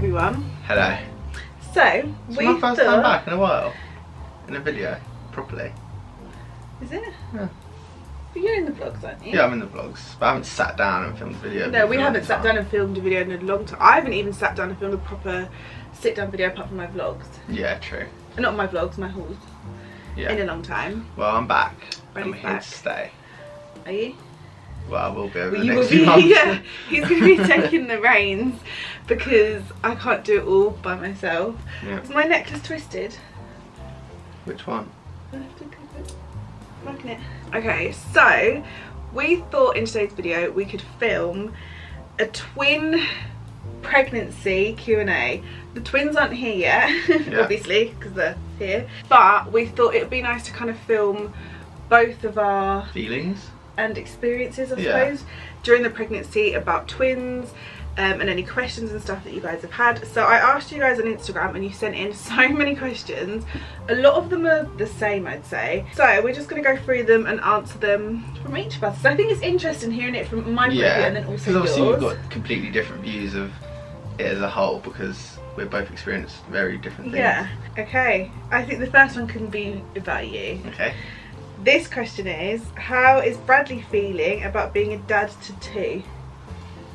everyone. Hello. So, It's my first time back in a while. In a video, properly. Is it? Yeah. But you're in the vlogs, aren't you? Yeah, I'm in the vlogs. But I haven't sat down and filmed a video. No, we haven't sat down and filmed a video in a long time. I haven't even sat down and filmed a proper sit-down video apart from my vlogs. Yeah, true. Not my vlogs, my hauls. Yeah. In a long time. Well, I'm back. Brady's I'm here back. to stay. Are you? Well, I will be over Well, the you next will few be, months. yeah. He's going to be taking the reins because I can't do it all by myself. Yeah. Is my necklace twisted? Which one? I have to clip it. Liking it. Okay, so we thought in today's video we could film a twin pregnancy Q&A. The twins aren't here yet, Yeah. obviously, because they're here. But we thought it would be nice to kind of film both of our Feelings? and experiences, I Yeah. suppose, during the pregnancy about twins. And any questions and stuff that you guys have had. So I asked you guys on Instagram and you sent in so many questions. A lot of them are the same, I'd say. So we're just going to go through them and answer them from each of us. So I think it's interesting hearing it from my point of view and then also because obviously yours. we've got completely different views of it as a whole because we've both experienced very different things. Yeah, okay. I think the first one can be about you. Okay. This question is, how is Bradley feeling about being a dad to two?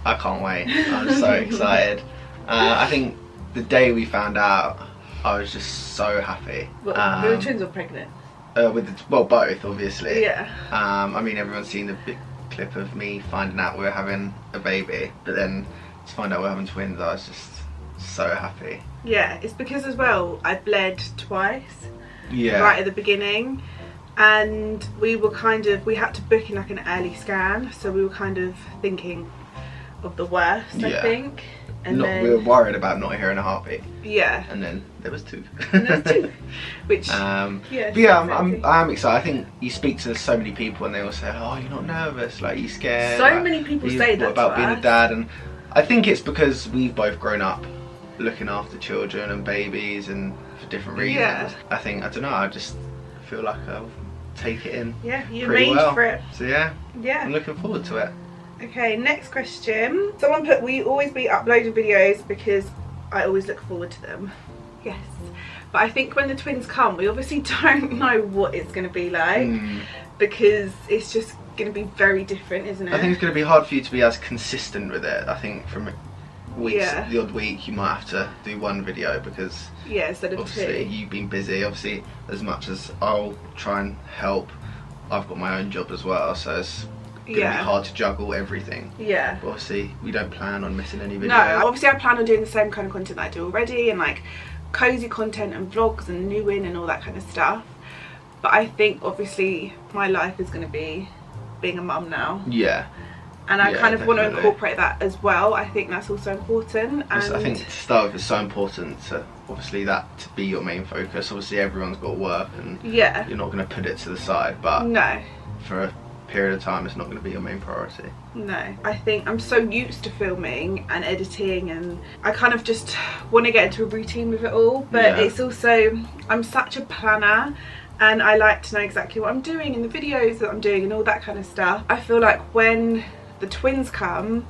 I can't wait. I'm so excited. I think the day we found out, I was just so happy. What, the twins were pregnant? Well, both, obviously. Yeah. I mean, everyone's seen the big clip of me finding out we're having a baby, but then to find out we're having twins, I was just so happy. Yeah, it's because as well, I bled twice. Yeah. Right at the beginning, and we had to book in like an early scan, so we were kind of thinking of the worst, I Yeah. think. And then We were worried about not hearing a heartbeat, yeah, and then there was two. and there's two, which Yeah, it's but yeah, exciting. I'm excited. I think you speak to so many people and they all say, "Oh, you're not nervous? Like, you scared?" So Like, many people what say that about to being us. a dad, and I think it's because we've both grown up looking after children and babies, and for different reasons. Yeah. I don't know. I just feel like I'll take it in. Yeah, you're pretty made well. for it. So yeah, Yeah. I'm looking forward to it. Okay, next question. Someone put, will you always be uploading videos because I always look forward to them? Yes. But I think when the twins come, we obviously don't know what it's going to be like because it's just going to be very different, isn't it? I think it's going to be hard for you to be as consistent with it. I think from weeks, Yeah. the odd week, you might have to do one video because yeah, instead of obviously two. you've been busy. Obviously, as much as I'll try and help, I've got my own job as well, so it's going to Yeah. be hard to juggle everything. Yeah. But obviously, we don't plan on missing any videos. No, obviously I plan on doing the same kind of content that I do already, and like cozy content and vlogs and new in and all that kind of stuff. But I think obviously my life is going to be being a mum now, Yeah. and I Yeah, kind of want to definitely. incorporate that as well. I think that's also important. And I think to start with, it's so important to obviously that to be your main focus. Obviously, everyone's got work, and yeah, you're not going to put it to the side. But no, for a period of time, it's not going to be your main priority. no. I think I'm so used to filming and editing, and I kind of just want to get into a routine with it all. But Yeah. it's also, I'm such a planner, and I like to know exactly what I'm doing in the videos that I'm doing and all that kind of stuff. I feel like when the twins come,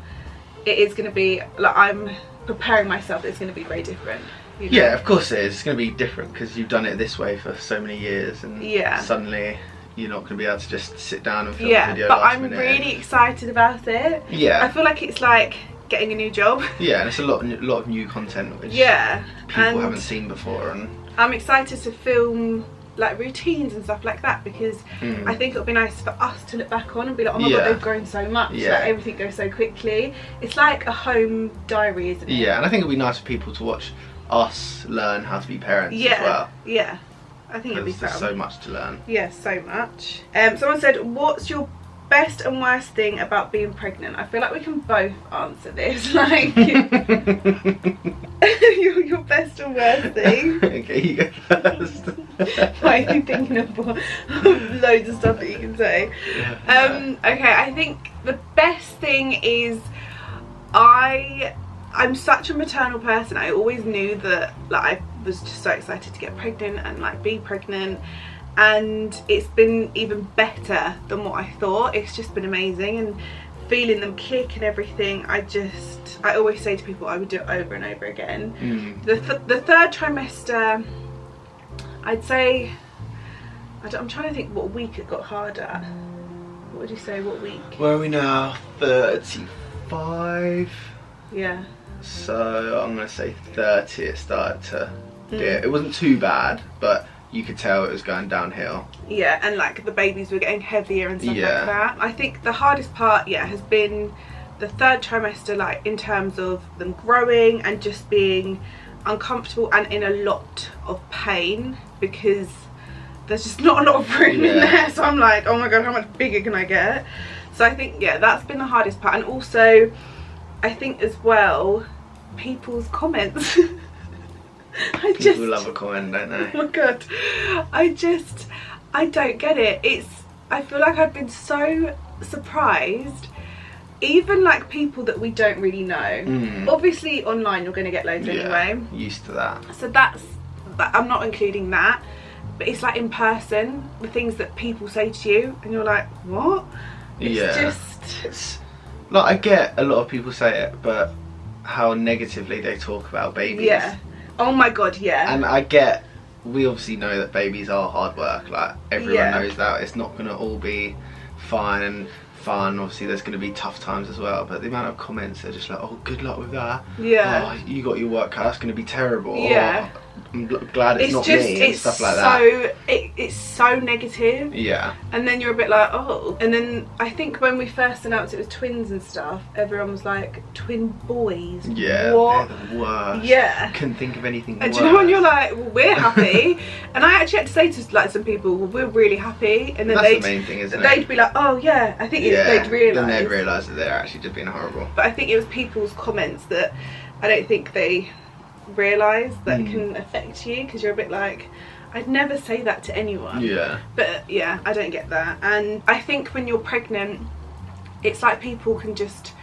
it is going to be like I'm preparing myself. It's going to be very different. You know? Yeah, of course it is. It's going to be different because you've done it this way for so many years, and Yeah. suddenly you're not going to be able to just sit down and film a Yeah, video but last I'm minute. really excited about it. I Yeah, feel like it's like getting a new job. yeah, and it's a lot of new content which Yeah, people and haven't seen before, and I'm excited to film like routines and stuff like that because I think it'll be nice for us to look back on and be like, oh my god, Yeah. they've grown so much. Yeah. Like everything goes so quickly. It's like a home diary, isn't it? yeah, and I think it'll be nice for people to watch us learn how to be parents Yeah, as well, yeah. I think it'll be because fun. there's so much to learn. Yeah, so much. Someone said, what's your best and worst thing about being pregnant? I feel like we can both answer this. Like, your best and worst thing. Okay, you go first. Why are you thinking of loads of stuff that you can say? Okay, I think the best thing is I'm such a maternal person. I always knew that like I was just so excited to get pregnant and like be pregnant, and it's been even better than what I thought. It's just been amazing, and feeling them kick and everything, I always say to people I would do it over and over again. The third trimester, I'd say, I'm trying to think what week it got harder. What would you say, what week? Where are we now? 35? Yeah. So I'm going to say 30 it started to do it. It wasn't too bad, but you could tell it was going downhill. Yeah, and like the babies were getting heavier and stuff like that. I think the hardest part, has been the third trimester, like in terms of them growing and just being uncomfortable and in a lot of pain, because there's just not a lot of room in there. So I'm like, oh my god, how much bigger can I get? So I think, that's been the hardest part. And also, I think as well, people's comments. People love a comment, don't they? Oh my god, I don't get it. I feel like I've been so surprised. Even like people that we don't really know. Obviously online you're going to get loads anyway. Used to that. So I'm not including that. But it's like in person, the things that people say to you and you're like, what? It's like, I get a lot of people say it, but how negatively they talk about babies. Yeah. Oh my god, yeah. And we obviously know that babies are hard work, like everyone knows that. It's not going to all be fine and fun. Obviously there's going to be tough times as well, but the amount of comments are just like, oh, good luck with that. Yeah. Oh, you got your work cut, that's going to be terrible. Yeah. Oh, I'm glad it's not me, and stuff like that. It's so negative. Yeah. And then you're a bit like, oh. And then I think when we first announced it was twins and stuff, everyone was like, twin boys. Yeah. What? They're the worst. Yeah. Couldn't think of anything And worse. do you know when you're like, well, we're happy. And I actually had to say to like some people, well, we're really happy. And then that's the main thing, isn't it? They'd be like, oh yeah. I think they'd realise. Then they'd realise that they're actually just being horrible. But I think it was people's comments that I don't think they realise that can affect you, because you're a bit like, I'd never say that to anyone. Yeah. But yeah, I don't get that. And I think when you're pregnant, it's like people can just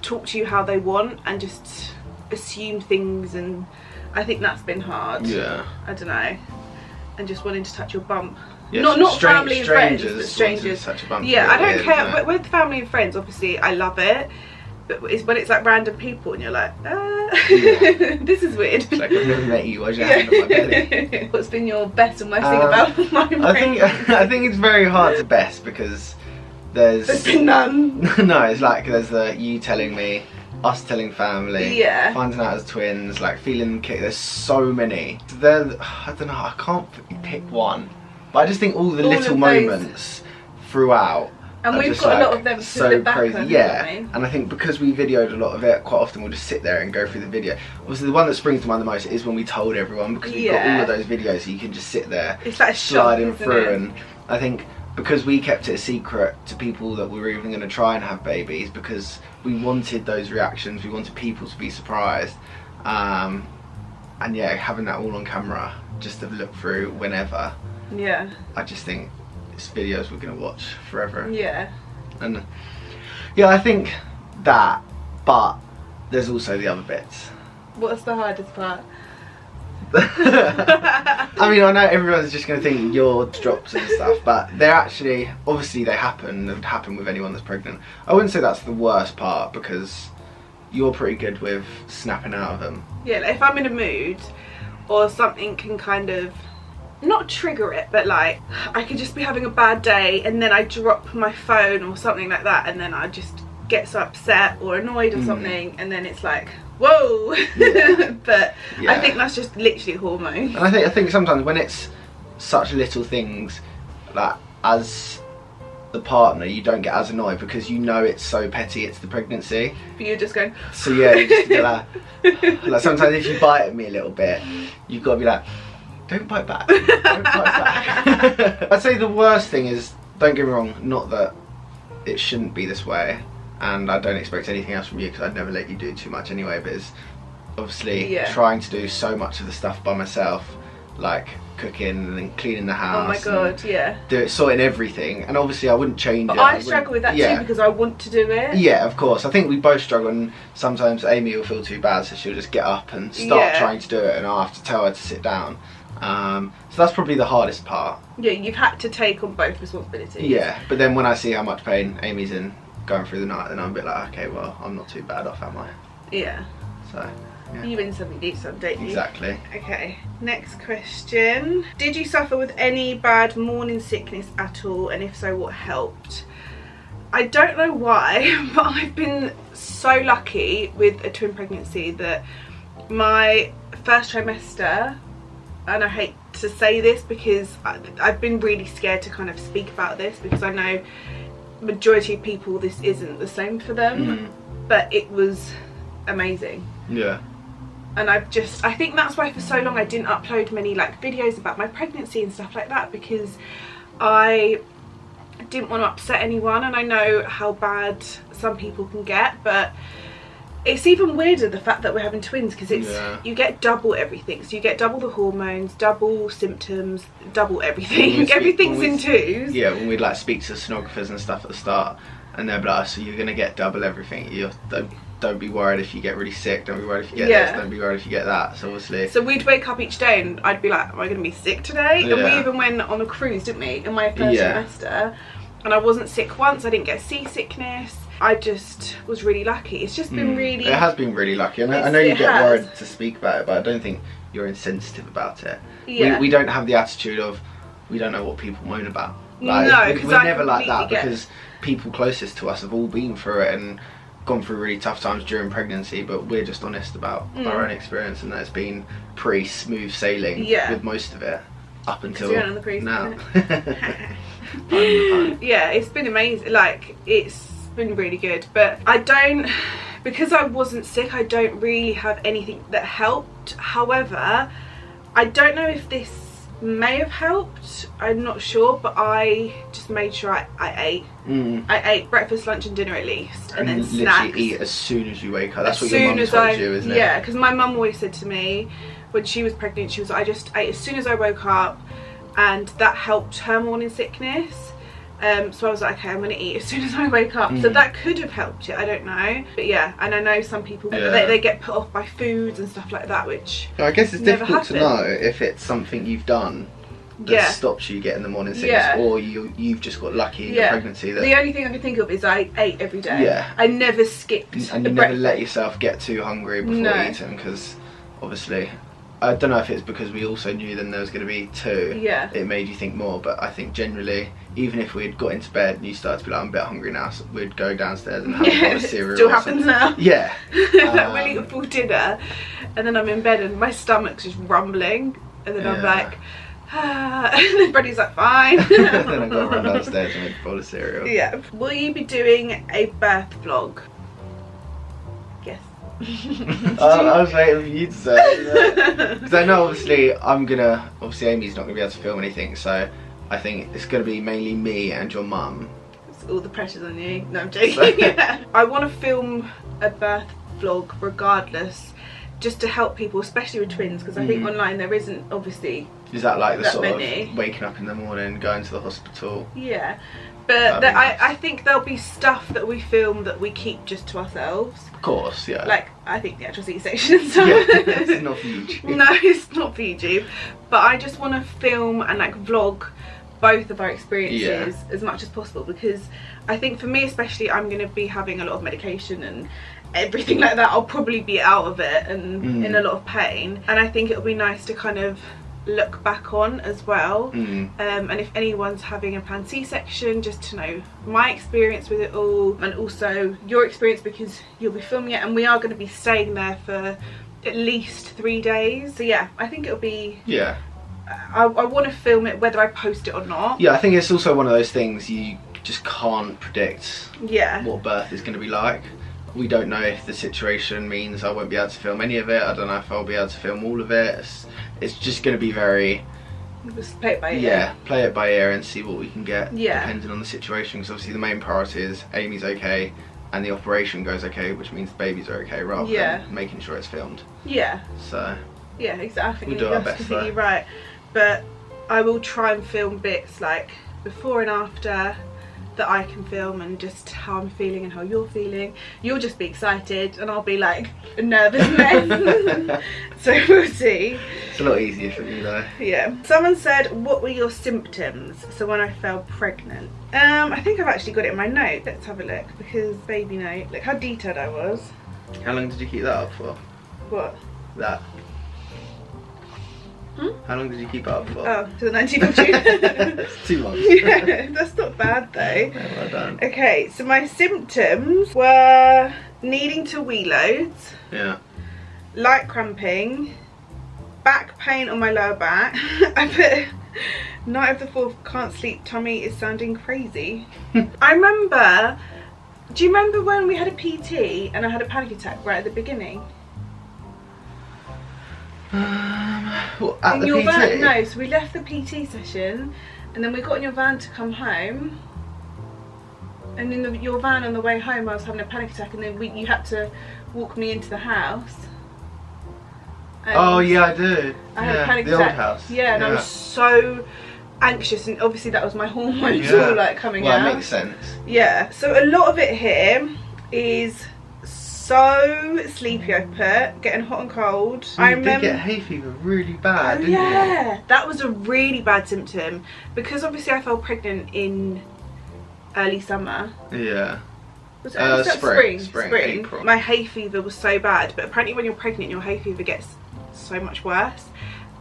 talk to you how they want and just assume things, and I think that's been hard. Yeah. I don't know. And just wanting to touch your bump. Yeah, not family and friends, but wanting strangers. to touch a bump. Yeah, I don't care. But But with family and friends, obviously, I love it. But it's when it's like random people and you're like, this is weird. It's like, I've never met you, why's your hand on my belly? What's been your best and worst thing about my brain? I think it's very hard to best, because there's been none. No, it's like there's you telling me, us telling family, finding out as twins, like feeling them kick. There's so many. I don't know, I can't pick one. But I just think all the little moments throughout. And we've got a lot of them to look back on, and I think because we videoed a lot of it, quite often we'll just sit there and go through the video. Obviously the one that springs to mind the most is when we told everyone, because we've got all of those videos, so you can just sit there, it's like sliding through. And I think because we kept it a secret to people that we were even going to try and have babies, because we wanted those reactions, we wanted people to be surprised, and yeah, having that all on camera just to look through whenever, I just think it's videos we're going to watch forever. Yeah. And yeah, I think that, but there's also the other bits. What's the hardest part? I mean, I know everyone's just going to think your drops and stuff, but they're actually, obviously they happen. They would happen with anyone that's pregnant. I wouldn't say that's the worst part, because you're pretty good with snapping out of them. Yeah, like if I'm in a mood or something can kind of, not trigger it, but like I could just be having a bad day and then I drop my phone or something like that, and then I just get so upset or annoyed or something, and then it's like, whoa. But I think that's just literally hormones. And I think sometimes when it's such little things, like as the partner, you don't get as annoyed because you know it's so petty, it's the pregnancy. But you're just going, so yeah, you just get like sometimes if you bite at me a little bit, you've got to be like, don't bite back. Don't bite back. I'd say the worst thing is, don't get me wrong, not that it shouldn't be this way, and I don't expect anything else from you because I'd never let you do too much anyway, but it's obviously trying to do so much of the stuff by myself, like cooking and then cleaning the house. Oh my god, yeah. Sorting everything, and obviously I wouldn't change it. I struggle with that too, because I want to do it. Yeah, of course. I think we both struggle, and sometimes Amy will feel too bad, so she'll just get up and start trying to do it, and I'll have to tell her to sit down. So that's probably the hardest part. Yeah, you've had to take on both responsibilities. Yeah, but then when I see how much pain Amy's in, going through the night, then I'm a bit like, okay, well, I'm not too bad off, am I? Yeah. So, yeah. You win some, you do some, don't you? Exactly. Okay, next question. Did you suffer with any bad morning sickness at all, and if so, what helped? I don't know why, but I've been so lucky with a twin pregnancy that my first trimester, and I hate to say this because I've been really scared to kind of speak about this, because I know majority of people this isn't the same for them, but it was amazing. Yeah. And I think that's why for so long I didn't upload many like videos about my pregnancy and stuff like that, because I didn't want to upset anyone, and I know how bad some people can get, but it's even weirder the fact that we're having twins, because it's you get double everything. So you get double the hormones, double symptoms, double everything. Everything's in twos. Yeah, when we'd like speak to sonographers and stuff at the start, and they'd be like, so you're gonna get double everything. You don't be worried if you get really sick, don't be worried if you get this, don't be worried if you get that. So obviously, so we'd wake up each day and I'd be like, am I going to be sick today? And we even went on a cruise, didn't we, in my first semester, and I wasn't sick once. I didn't get seasickness. I just was really lucky. It's just been really, it has been really lucky. I know you get worried to speak about it, but I don't think you're insensitive about it. We don't have the attitude of we don't know what people moan about. Like, no, because we're never like that, because people closest to us have all been through it and gone through really tough times during pregnancy, but we're just honest about our own experience, and that it's been pretty smooth sailing with most of it up until now. Yeah, it's been amazing. Like, it's been really good, but because I wasn't sick, I don't really have anything that helped. However, I don't know if this may have helped, I'm not sure, but I just made sure I ate. I ate breakfast, lunch and dinner at least, and then snacks. Literally eat as soon as you wake up. That's what your mum told you, isn't it? Yeah, because my mum always said to me when she was pregnant, she was like, I just ate as soon as I woke up, and that helped her morning sickness. So I was like, okay, I'm going to eat as soon as I wake up. So that could have helped it, I don't know. But yeah, and I know some people, they get put off by foods and stuff like that, which I guess it's difficult to know if it's something you've done that stops you getting the morning sickness, or you've just got lucky in your pregnancy. The only thing I can think of is I ate every day. Yeah. I never skipped and you never let yourself get too hungry before eating, because obviously, I don't know if it's because we also knew then there was going to be two. Yeah. It made you think more, but I think generally, even if we'd got into bed and you started to be like, I'm a bit hungry now, so we'd go downstairs and have a bowl of cereal. Still happens now. Yeah. Like, we'll eat a full dinner, and then I'm in bed and my stomach's just rumbling, and then I'm like, and then Freddie's like, fine. Then I got to run downstairs and make a bowl of cereal. Yeah. Will you be doing a birth vlog? Yes. I was waiting for you to say, because I know obviously Amy's not going to be able to film anything, so I think it's going to be mainly me and your mum. All the pressure's on you. No, I'm joking. I want to film a birth vlog regardless, just to help people, especially with twins, because I think online there isn't obviously. Is that like the sort of waking up in the morning, going to the hospital? Yeah. But I think there'll be stuff that we film that we keep just to ourselves. Of course, yeah. Like, I think the actual C-section and stuff. Yeah, it's not for YouTube. No, it's not for YouTube. But I just want to film and like vlog both of our experiences as much as possible, because I think for me especially, I'm going to be having a lot of medication and everything like that. I'll probably be out of it and in a lot of pain. And I think it'll be nice to kind of look back on as well, and if anyone's having a planned C-section, just to know my experience with it all, and also your experience, because you'll be filming it and we are going to be staying there for at least 3 days. So yeah, I think it'll be, I want to film it whether I post it or not. Yeah, I think it's also one of those things you just can't predict what birth is going to be like. We don't know if the situation means I won't be able to film any of it. I don't know if I'll be able to film all of it. It's just going to be very... Just play it by ear. Yeah, play it by ear and see what we can get, depending on the situation. Because obviously the main priority is Amy's okay and the operation goes okay, which means the babies are okay, rather than making sure it's filmed. Yeah. So... Yeah, exactly. We'll do our best, completely right. But I will try and film bits like before and after that I can film, and just how I'm feeling and how you're feeling. You'll just be excited and I'll be like a nervous mess. So we'll see. It's a lot easier for you though. Yeah. Someone said, what were your symptoms? So when I fell pregnant. I think I've actually got it in my note. Let's have a look, because baby note. Look how detailed I was. How long did you keep that up for? What? That. How long did you keep it up for? Oh, to the 19th of June. It's 2 months. Yeah, that's not bad though. Yeah, well done. Okay, so my symptoms were needing to wee loads, Yeah. light cramping, back pain on my lower back. I put night of the 4th, can't sleep, tummy is sounding crazy. I remember, do you remember when we had a PT and I had a panic attack right at the beginning? What, at In the your PT? van? No, so we left the PT session and then we got in your van to come home, and in your van on the way home I was having a panic attack, and then you had to walk me into the house. And Oh yeah, I do. I had a panic the attack. old house. Yeah, and I was so anxious, and obviously that was my hormones all like coming out. Well, that makes sense. Yeah, so a lot of it here is so sleepy. I put getting hot and cold. So you did get hay fever really bad, didn't you? That was a really bad symptom, because obviously I fell pregnant in early summer. Yeah. Was it spring, April. My hay fever was so bad, but apparently when you're pregnant your hay fever gets so much worse,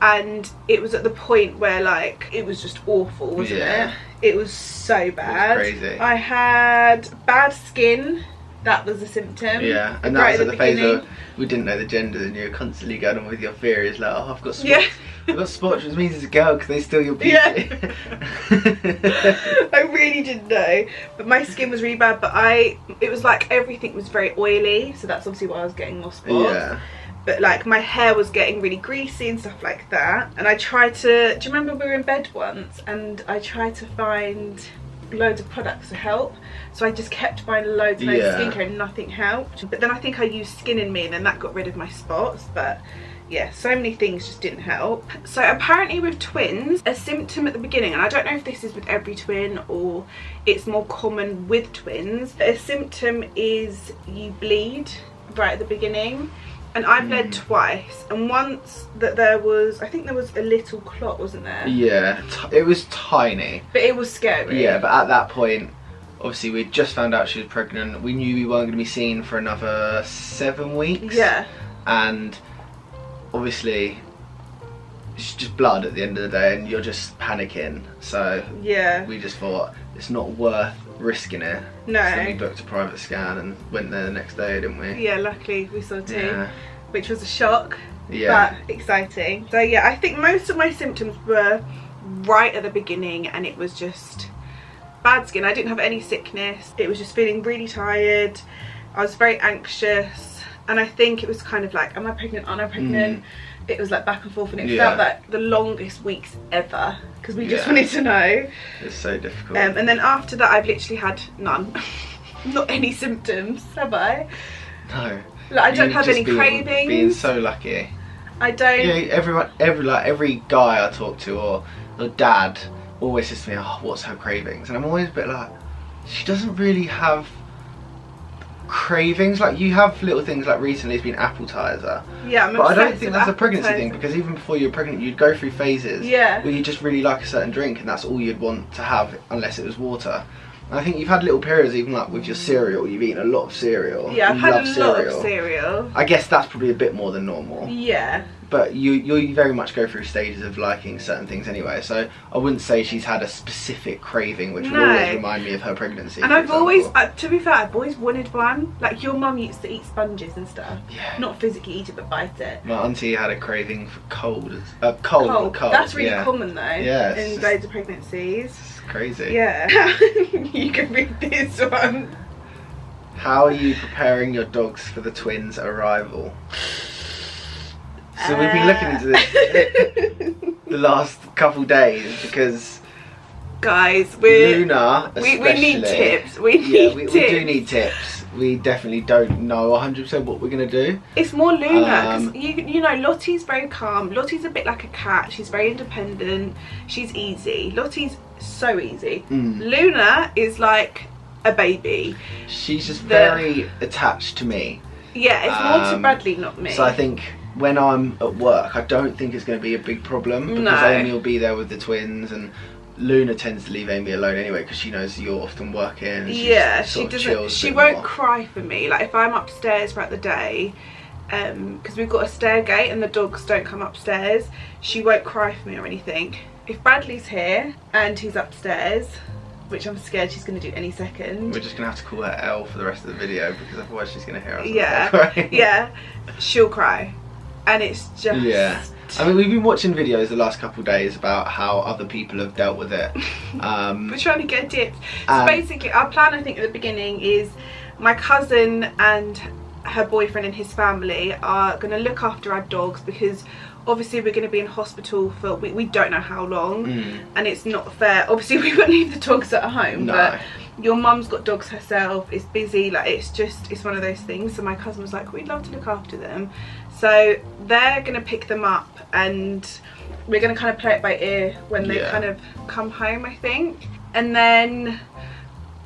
and it was at the point where like it was just awful, wasn't it? It was so bad. It was crazy. I had bad skin. That was a symptom. Yeah, and that was at the phase where we didn't know the gender, and you were constantly going on with your theories like, oh, I've got spots. Yeah. I've got spots, which means it's a girl because they steal your beauty. Yeah. I really didn't know, but my skin was really bad. But it was like everything was very oily, so that's obviously why I was getting more spots. Yeah. But like my hair was getting really greasy and stuff like that. And I tried to, do you remember we were in bed once and I tried to find loads of products to help, so I just kept buying loads of skincare and nothing helped. But then I think I used Skin in Me and then that got rid of my spots. But yeah, so many things just didn't help. So apparently with twins, a symptom at the beginning, and I don't know if this is with every twin or it's more common with twins, a symptom is you bleed right at the beginning. And I bled twice, and once that there was, I think there was a little clot, wasn't there? Yeah, it was tiny. But it was scary. Yeah, but at that point, obviously we'd just found out she was pregnant. We knew we weren't going to be seen for another 7 weeks. Yeah. And obviously, it's just blood at the end of the day, and you're just panicking. So yeah, we just thought it's not worth risking it. No. So we booked a private scan and went there the next day, didn't we? Yeah, luckily we saw 2, which was a shock, but exciting. So yeah, I think most of my symptoms were right at the beginning, and it was just bad skin. I didn't have any sickness. It was just feeling really tired. I was very anxious, and I think it was kind of like, am I pregnant? Aren't I pregnant? It was like back and forth, and it felt like the longest weeks ever, because we just wanted to know. It's so difficult. And then after that I've literally had none. Not any symptoms, have I? No. Like, I don't have any cravings. Being so lucky. I don't. Yeah, every guy I talk to or dad always says to me, oh, what's her cravings? And I'm always a bit like, she doesn't really have cravings. Like, you have little things, like recently it's been appetizer. Yeah, but I don't think that's a pregnancy thing, because even before you're pregnant you'd go through phases where you just really like a certain drink and that's all you'd want to have, unless it was water. And I think you've had little periods, even like with your cereal, you've eaten a lot of cereal. Yeah, I've had a lot of cereal. I guess that's probably a bit more than normal. Yeah. But you very much go through stages of liking certain things anyway, so I wouldn't say she's had a specific craving which would always remind me of her pregnancy. And I've always, to be fair, I've always wanted one. Like your mum used to eat sponges and stuff. Yeah. Not physically eat it, but bite it. My auntie had a craving for cold. Cold. That's really common though. Yeah. In loads of pregnancies. It's crazy. Yeah. You can read this one. How are you preparing your dogs for the twins' arrival? So we've been looking into this the last couple days, because guys, Luna we need tips. We do need tips. We definitely don't know 100% what we're gonna do. It's more Luna, because you know Lottie's very calm. Lottie's a bit like a cat. She's very independent. She's easy. Lottie's so easy. Luna is like a baby. She's just very attached to me. Yeah, it's more to Bradley, not me. So I think when I'm at work, I don't think it's going to be a big problem because No. Amy will be there with the twins, and Luna tends to leave Amy alone anyway because she knows you're often working. And She doesn't. She won't cry for me. Like if I'm upstairs throughout the day, because we've got a stair gate and the dogs don't come upstairs, she won't cry for me or anything. If Bradley's here and he's upstairs, which I'm scared she's going to do any second. We're just going to have to call her Elle for the rest of the video because otherwise she's going to hear us. Yeah, yeah, she'll cry, and it's just. Yeah. I mean, we've been watching videos the last couple of days about how other people have dealt with it. We're trying to get tips. So basically, our plan, I think, at the beginning is my cousin and her boyfriend and his family are going to look after our dogs because obviously we're going to be in hospital for we don't know how long, and it's not fair. Obviously we won't leave the dogs at home, but your mum's got dogs herself, it's busy, like it's one of those things. So my cousin was like, we'd love to look after them, so they're going to pick them up and we're going to kind of play it by ear when they kind of come home, I think. And then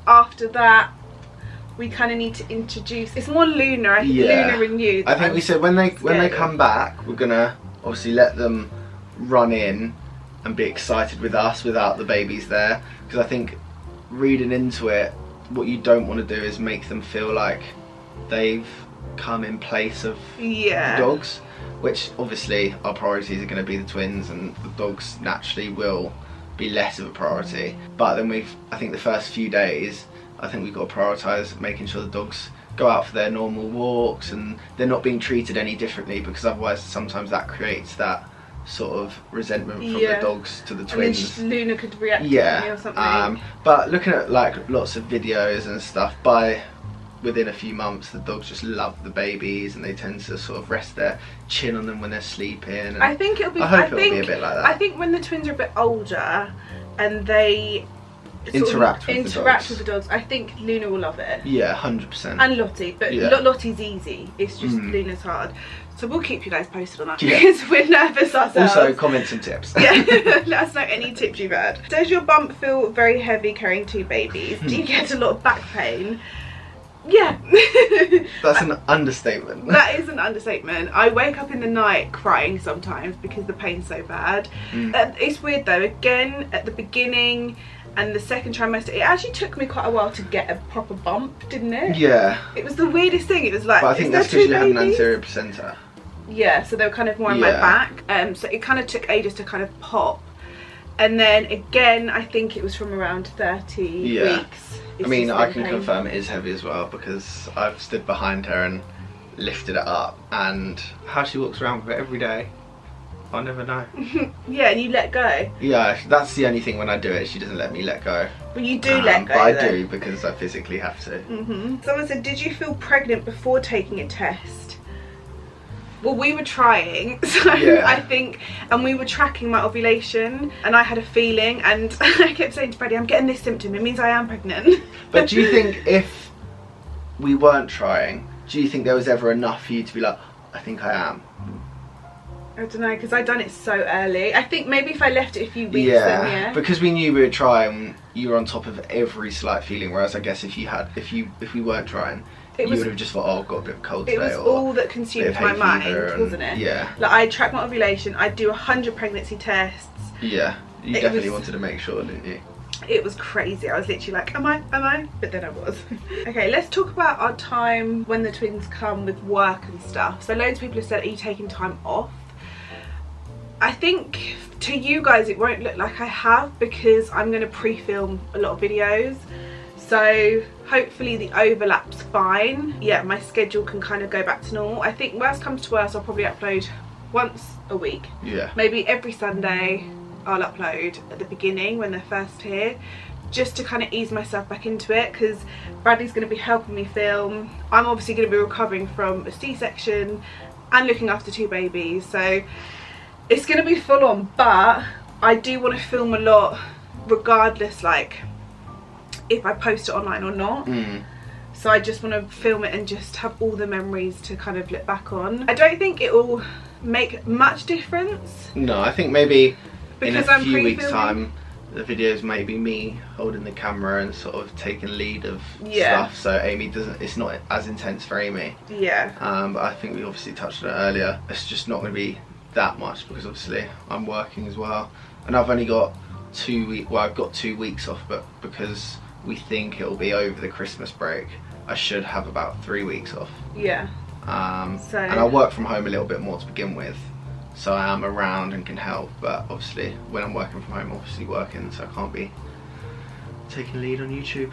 after that we kind of need to introduce, it's more Luna, I think. Luna and you. I think we said when they come back, we're gonna obviously let them run in and be excited with us without the babies there, because I think reading into it, what you don't want to do is make them feel like they've come in place of the dogs, which obviously our priorities are going to be the twins, and the dogs naturally will be less of a priority. But then I think the first few days, I think we've got to prioritise making sure the dogs go out for their normal walks and they're not being treated any differently, because otherwise sometimes that creates that sort of resentment from the dogs to the twins. And then Luna could react to me or something. But looking at like lots of videos and stuff, within a few months the dogs just love the babies and they tend to sort of rest their chin on them when they're sleeping. And I think it'll be. I hope it'll be a bit like that. I think when the twins are a bit older and they interact with the dogs, I think Luna will love it. Yeah, 100%. And Lottie, but Lottie's easy. It's just Luna's hard. So we'll keep you guys posted on that because we're nervous ourselves. Also, comment some tips. Yeah, let us know any tips you've had. Does your bump feel very heavy carrying 2 babies? Do you get a lot of back pain? Yeah. That's an understatement. That is an understatement. I wake up in the night crying sometimes because the pain's so bad. It's weird though, again at the beginning and the second trimester, it actually took me quite a while to get a proper bump, didn't it? Yeah. It was the weirdest thing. It was like, but I think that's because you have an anterior placenta. Yeah, so they were kind of more on my back. So it kind of took ages to kind of pop. And then again, I think it was from around 30 weeks. I mean, I can confirm it is heavy as well because I've stood behind her and lifted it up, and how she walks around with it every day, I'll never know. Yeah, and you let go. Yeah, that's the only thing when I do it, she doesn't let me let go. But you do let go. But I do because I physically have to. Someone said, did you feel pregnant before taking a test? Well, we were trying, so I think, and we were tracking my ovulation, and I had a feeling, and I kept saying to Freddie, I'm getting this symptom, it means I am pregnant. But do you think if we weren't trying, do you think there was ever enough for you to be like, I think I am? I don't know, because I'd done it so early. I think maybe if I left it a few weeks then, because we knew we were trying, you were on top of every slight feeling, whereas I guess if we weren't trying, you would have just thought, oh, I've got a bit of cold today. It was all that consumed my mind, wasn't it? Yeah. Like, I track my ovulation, I do 100 pregnancy tests. Yeah, you definitely wanted to make sure, didn't you? It was crazy. I was literally like, am I? But then I was. Okay, let's talk about our time when the twins come with work and stuff. So loads of people have said, are you taking time off? I think to you guys it won't look like I have because I'm going to pre-film a lot of videos. So hopefully the overlap's fine. Yeah, my schedule can kind of go back to normal. I think worst comes to worst, I'll probably upload once a week. Yeah. Maybe every Sunday I'll upload at the beginning when they're first here, just to kind of ease myself back into it, because Bradley's going to be helping me film. I'm obviously going to be recovering from a C-section and looking after 2 babies. So it's going to be full on, but I do want to film a lot regardless, like if I post it online or not. So I just want to film it and just have all the memories to kind of look back on. I don't think it will make much difference. No, I think maybe in a few weeks time the videos may be me holding the camera and sort of taking lead of Yeah. stuff, so Amy doesn't, it's not as intense for Amy. Yeah. But I think we obviously touched on it earlier, it's just not going to be that much because obviously I'm working as well, and I've only got 2 weeks, well I've got 2 weeks off, but because we think it'll be over the Christmas break, I should have about 3 weeks off. Yeah. So... And I work from home a little bit more to begin with, so I am around and can help, but obviously when I'm working from home, obviously working, so I can't be taking lead on YouTube,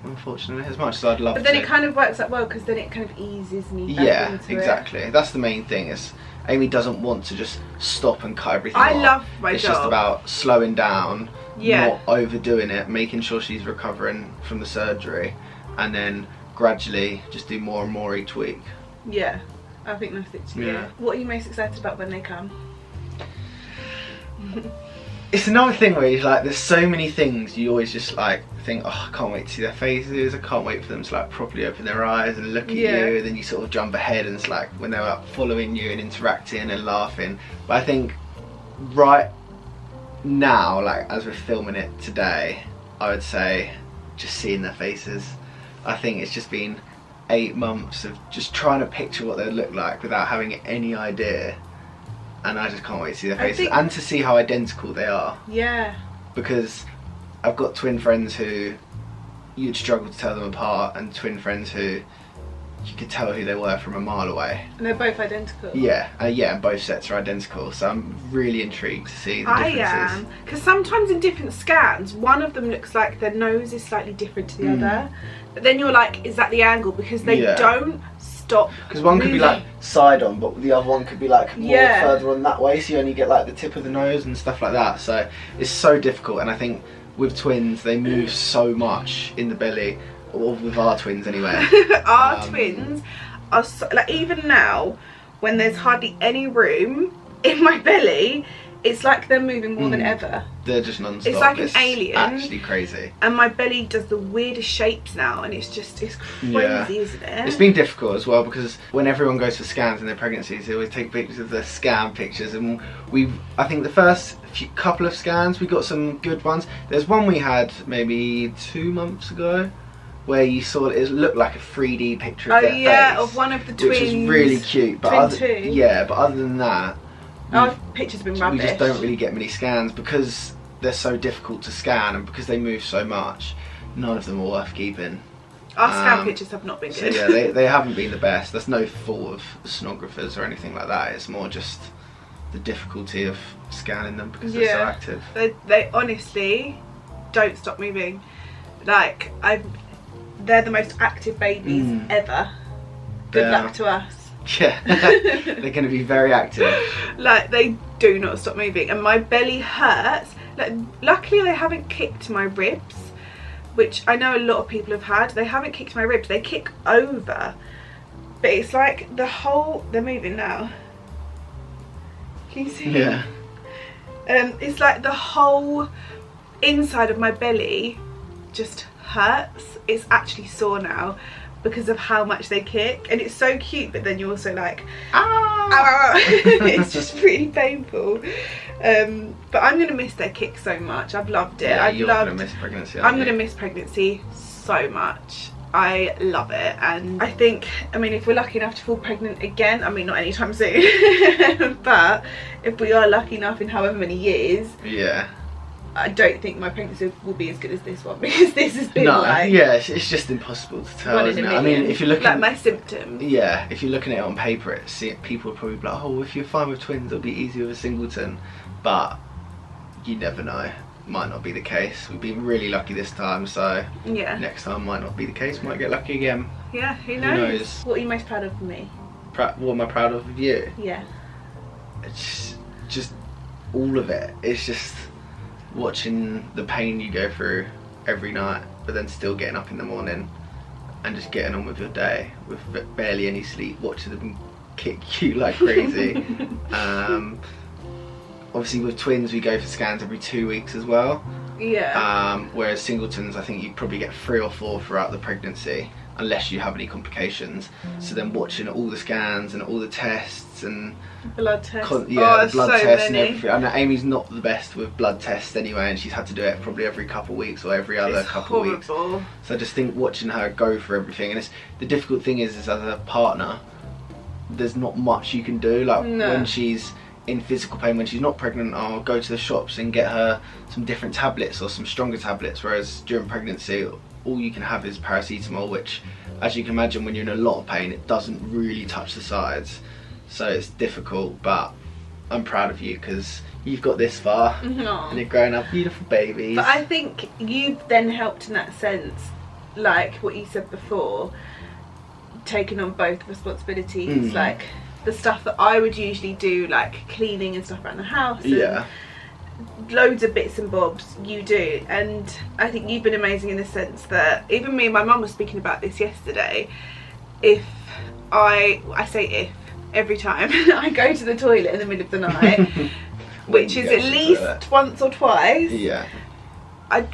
unfortunately, as much as I'd love to. But then it kind of works out well, because then it kind of eases me back Yeah, into exactly. it. That's the main thing, is Amy doesn't want to just stop and cut everything I off. love my It's job. just about slowing down, Yeah. not overdoing it, making sure she's recovering from the surgery, and then gradually just do more and more each week. Yeah, I think that's it too. Yeah. What are you most excited about when they come? It's another thing where you're like, there's so many things you always just like think, oh, I can't wait to see their faces, I can't wait for them to like properly open their eyes and look at Yeah. you, and then you sort of jump ahead and it's like when they're like following you and interacting and laughing. But I think right now, like as we're filming it today, I would say just seeing their faces. I think it's just been 8 months of just trying to picture what they look like without having any idea, and I just can't wait to see their I faces think- and to see how identical they are, Yeah. because I've got twin friends who you'd struggle to tell them apart, and twin friends who you could tell who they were from a mile away. And they're both identical. Yeah, and both sets are identical, so I'm really intrigued to see the I differences. am, because sometimes in different scans, one of them looks like their nose is slightly different to the other, but then you're like, is that the angle? Because they Yeah. don't stop. Because one could be moving. like side on, but the other one could be like more Yeah. further on that way, so you only get like the tip of the nose and stuff like that. So it's so difficult, and I think with twins they move so much in the belly, or with our twins anyway. Our twins are so, like, even now when there's hardly any room in my belly, it's like they're moving more than ever, They're just non-stop. It's like an alien. Actually crazy. and my belly does the weirdest shapes now, and it's crazy, Yeah. isn't it? It's been difficult as well, because when everyone goes for scans in their pregnancies, they always take pictures of their scan pictures, and I think the first couple of scans we got some good ones. There's one we had maybe 2 months ago where you saw it looked like a 3D picture of their face, of one of the twins, which was really cute. But other than that, our pictures have been we rubbish. just don't really get many scans because they're so difficult to scan, and because they move so much, none of them are worth keeping. Our scan pictures have not been So good. yeah, they haven't been the best. That's no fault of sonographers or anything like that. It's more just the difficulty of scanning them because they're so Yeah. active. They honestly don't stop moving. Like, they're the most active babies ever. Good Yeah. luck to us. Yeah, they're going to be very active. Like, they do not stop moving, and my belly hurts. Like, luckily they haven't kicked my ribs, which I know a lot of people have had. They haven't kicked my ribs, they kick over, but it's like they're moving now. Can you see? Yeah. It's like the whole inside of my belly just hurts. It's actually sore now because of how much they kick, and it's so cute, but then you're also like, ah! It's just really painful. But I'm gonna miss their kick so much. I've loved it. Yeah, you're going to miss pregnancy, aren't I'm you? gonna miss pregnancy so much. I love it, and I think, I mean, if we're lucky enough to fall pregnant again, I mean, not anytime soon, but if we are lucky enough in however many years, Yeah. I don't think my pregnancy will be as good as this one, because this has been like yeah, it's just impossible to tell, one in isn't a it? I million. mean, if you're looking like my symptoms. yeah, if you're looking at it on paper, people would probably be like, oh, if you're fine with twins, it'll be easy with a singleton. But you never know. Might not be the case. We've been really lucky this time, so Yeah. next time might not be the case. Might get lucky again. Yeah, who knows? knows? What are you most proud of me? What am I proud of you? Yeah. It's just all of it. It's just watching the pain you go through every night, but then still getting up in the morning and just getting on with your day with barely any sleep, watching them kick you like crazy. Obviously with twins we go for scans every 2 weeks as well. Yeah. Whereas singletons, I think you probably get 3 or 4 throughout the pregnancy, unless you have any complications. So then watching all the scans and all the tests and blood tests, blood so tests and many. everything. I know Amy's not the best with blood tests anyway, and she's had to do it probably every couple of weeks or every other couple of weeks. So I just think watching her go for everything, and it's the difficult thing is as a partner, there's not much you can do. Like when she's in physical pain, when she's not pregnant, I'll go to the shops and get her some different tablets or some stronger tablets, whereas during pregnancy all you can have is paracetamol, which, as you can imagine, when you're in a lot of pain, it doesn't really touch the sides, so it's difficult. But I'm proud of you because you've got this far and you're growing up beautiful babies. But I think you've then helped in that sense, like what you said before, taking on both responsibilities, like the stuff that I would usually do, like cleaning and stuff around the house, and loads of bits and bobs, you do. And I think you've been amazing in the sense that even me and my mum were speaking about this yesterday. If every time I go to the toilet in the middle of the night, which is at least once or twice,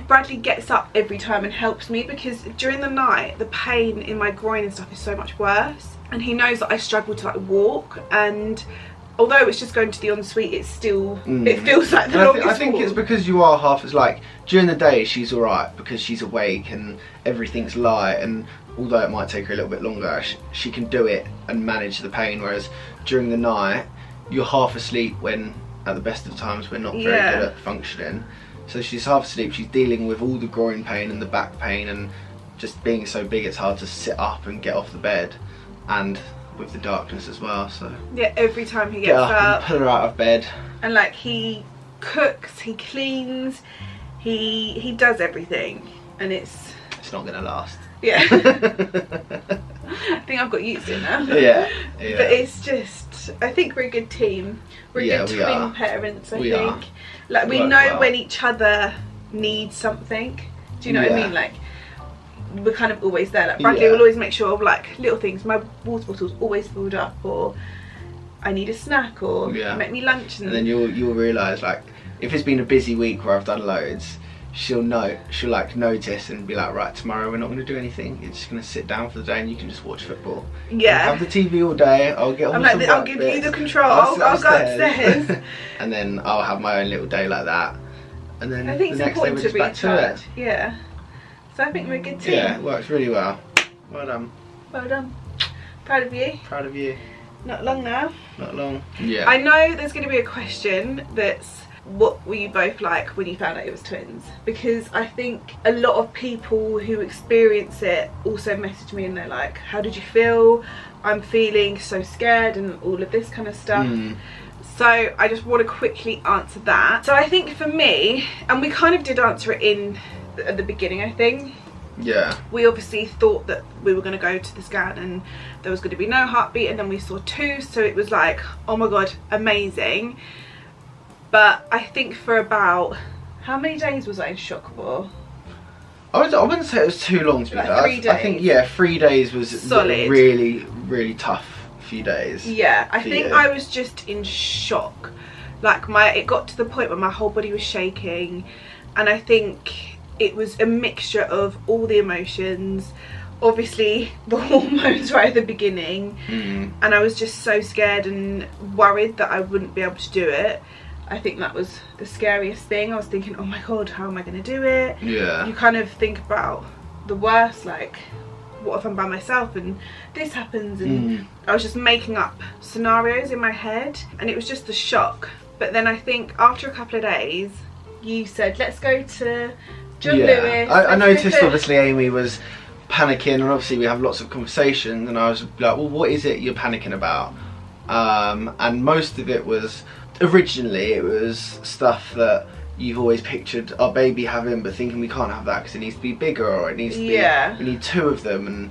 Bradley gets up every time and helps me, because during the night the pain in my groin and stuff is so much worse, and he knows that I struggle to like walk, and although it's just going to the ensuite, it's still it feels like the longest I think walk. it's because you are half as like during the day she's alright because she's awake and everything's light, and although it might take her a little bit longer, she can do it and manage the pain, whereas during the night you're half asleep when at the best of times we're not very good at functioning. So she's half asleep, she's dealing with all the groin pain and the back pain, and just being so big it's hard to sit up and get off the bed, and with the darkness as well. So yeah, every time he gets get up up and pull her out of bed, and like he cooks, he cleans, he does everything, and it's not gonna last. I think I've got used to it now. Yeah. But it's just, I think we're a good team. We're good twin parents, I think. Like we know when each other needs something. Do you know what I mean? Like we're kind of always there. Like Bradley will always make sure of like little things. My water bottle's always filled up, or I need a snack, or make me lunch. And then you'll realise, like, if it's been a busy week where I've done loads, she'll like notice and be like, right, tomorrow we're not going to do anything. You're just going to sit down for the day and you can just watch football. Yeah. Have the TV all day. I'll get on. I'm like, I'll give you the control. I'll go upstairs. And then I'll have my own little day like that. And then I think the it's next day important we're to just be back in to charge. it. Yeah. So I think we're a good team. Yeah, it works really well. Well done. Well done. Proud of you. Proud of you. Not long now. Not long. Yeah. I know there's going to be a question that's, what were you both like when you found out it was twins? Because I think a lot of people who experience it also message me and they're like, how did you feel? I'm feeling so scared and all of this kind of stuff. So I just want to quickly answer that. So I think for me, and we kind of did answer it at the beginning, I think. Yeah. We obviously thought that we were going to go to the scan and there was going to be no heartbeat, and then we saw 2, so it was like, oh my god, amazing. But I think for about, how many days was I in shock for? I wouldn't say it was too long to be fair. 3 days. I think 3 days was solid. Really, really tough few days. Yeah, I think I was just in shock. Like it got to the point where my whole body was shaking, and I think it was a mixture of all the emotions. Obviously the hormones right at the beginning, and I was just so scared and worried that I wouldn't be able to do it. I think that was the scariest thing. I was thinking, oh my god, how am I going to do it? Yeah. You kind of think about the worst, like, what if I'm by myself and this happens? And I was just making up scenarios in my head, and it was just the shock. But then I think after a couple of days, you said, let's go to John Lewis. I noticed obviously Amy was panicking, and obviously we have lots of conversations, and I was like, well, what is it you're panicking about? And most of it was, originally it was stuff that you've always pictured our baby having, but thinking we can't have that because it needs to be bigger, or it needs to be, we need 2 of them, and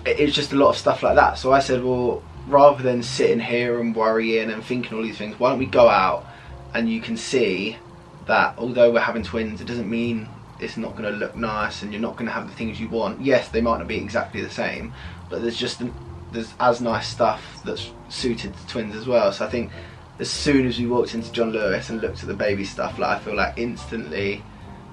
it's just a lot of stuff like that. So I said, well, rather than sitting here and worrying and thinking all these things, why don't we go out and you can see that although we're having twins, it doesn't mean it's not going to look nice and you're not going to have the things you want. Yes, they might not be exactly the same, but there's as nice stuff that's suited to twins as well. So I think as soon as we walked into John Lewis and looked at the baby stuff, like, I feel like instantly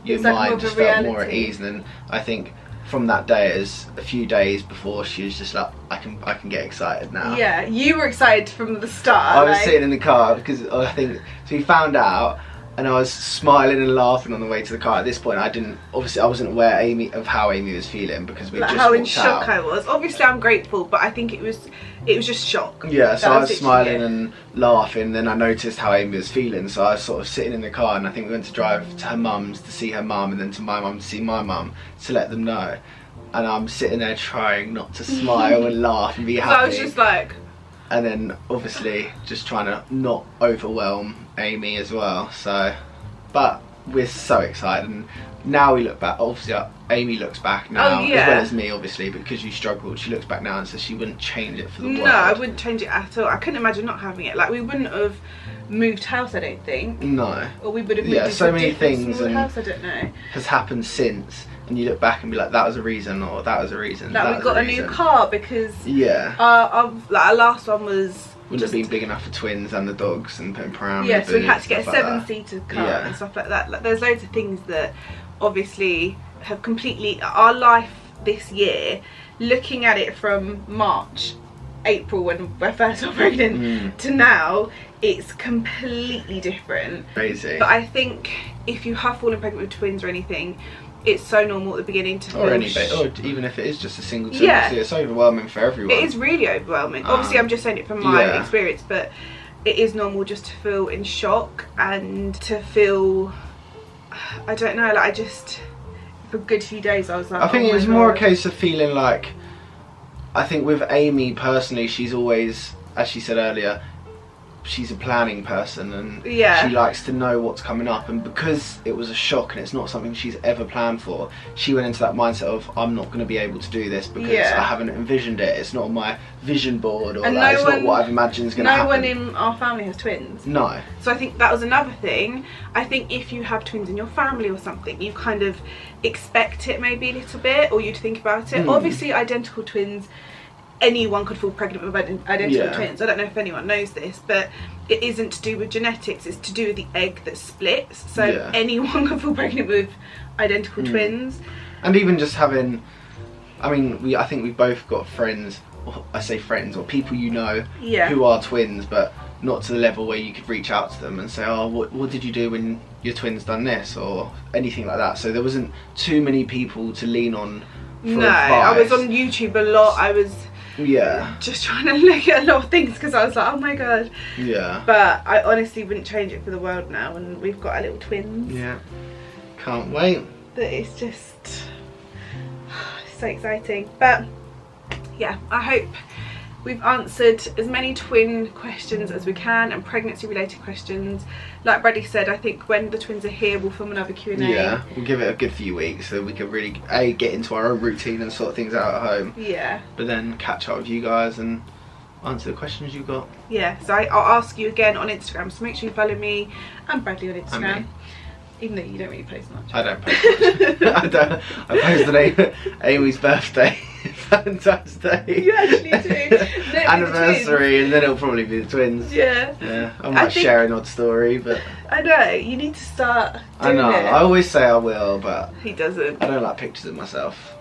your mind just felt more at ease. And then I think from that day, as a few days before, she was just like, I can get excited now. Yeah, you were excited from the start. I was sitting in the car because I think, so we found out, and I was smiling and laughing on the way to the car. At this point, I wasn't aware of how Amy was feeling, because we just how in walked shock out. I was. Obviously, I'm grateful, but I think it was just shock. Yeah, so I was literally smiling and laughing. Then I noticed how Amy was feeling, so I was sort of sitting in the car, and I think we went to drive to her mum's to see her mum, and then to my mum to see my mum, to let them know. And I'm sitting there trying not to smile and laugh and be happy. So I was just like, and then obviously just trying to not overwhelm Amy as well. So, but we're so excited, and now we look back. Obviously, Amy looks back now, as well as me, obviously, because you struggled. She looks back now and says she wouldn't change it for the world. no, I wouldn't change it at all. I couldn't imagine not having it. Like, we wouldn't have moved house, I don't think. No. Or we would have moved into so a many different things small and house, I don't know. has happened since, and you look back and be like, that was a reason, or that was a reason. Like, we got a new car because Yeah. our last one was Wouldn't have been big enough for twins and the dogs and putting parameters. Yeah, so we had to get a stuff like that. 7-seater car Yeah. and stuff like that. Like, there's loads of things that obviously have completely, our life this year, looking at it from March, April when we're first got pregnant, to now, it's completely different. Crazy. But I think if you have fallen pregnant with twins or anything, it's so normal at the beginning to feel or even if it is just a single twin, Yeah. it's overwhelming for everyone. It is really overwhelming. Obviously, I'm just saying it from my yeah. experience, but it is normal just to feel in shock and to feel, I don't know, like, I just, for a good few days I was like, I think oh it was my more a God. case of feeling like, I think with Amy personally, she's always, as she said earlier, she's a planning person, and Yeah. she likes to know what's coming up, and because it was a shock and it's not something she's ever planned for, she went into that mindset of, I'm not going to be able to do this because Yeah. I haven't envisioned it, it's not on my vision board, or And like, no it's one- not what I've imagined is going to happen. No one in our family has twins. No. So I think that was another thing. I think if you have twins in your family or something, you kind of expect it maybe a little bit, or you'd think about it. Obviously, identical twins, anyone could fall pregnant with identical twins. I don't know if anyone knows this, but it isn't to do with genetics, it's to do with the egg that splits. So anyone can fall pregnant with identical twins. And even just having, I think we've both got friends, or I say friends, or people you know who are twins, but not to the level where you could reach out to them and say, oh, what did you do when your twins done this, or anything like that. So there wasn't too many people to lean on for advice. I was on YouTube a lot. I was just trying to look at a lot of things because I was like, oh my God. Yeah. But I honestly wouldn't change it for the world now, and we've got our little twins. Yeah. Can't wait. That it's just so exciting. But yeah, I hope we've answered as many twin questions as we can, and pregnancy related questions. Like Bradley said, I think when the twins are here, we'll film another Q&A. Yeah, we'll give it a good few weeks so we can really get into our own routine and sort things out at home. Yeah. But then catch up with you guys and answer the questions you've got. Yeah, so I'll ask you again on Instagram, so make sure you follow me and Bradley on Instagram. And me. Even though you don't really post much. I don't post much. I post on Amy's birthday, Valentine's Day. You actually do. Anniversary, and then it'll probably be the twins. Yeah. Yeah, I might share an odd story, but I know, you need to start doing I know, it. I always say I will, but He doesn't. I don't like pictures of myself.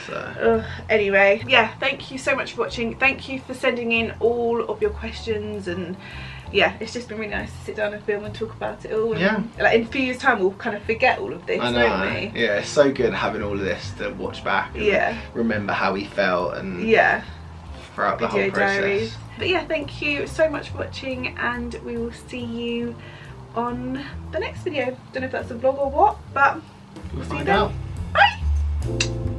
So. Anyway, yeah, thank you so much for watching. Thank you for sending in all of your questions, and yeah, it's just been really nice to sit down and film and talk about it all. And, yeah. Like, in a few years' time, we'll kind of forget all of this, I know. won't we? Yeah, it's so good having all of this to watch back and remember how we felt and throughout the whole Video process. diaries. But yeah, thank you so much for watching, and we will see you on the next video. Don't know if that's a vlog or what, but We'll see you find then. out. Bye!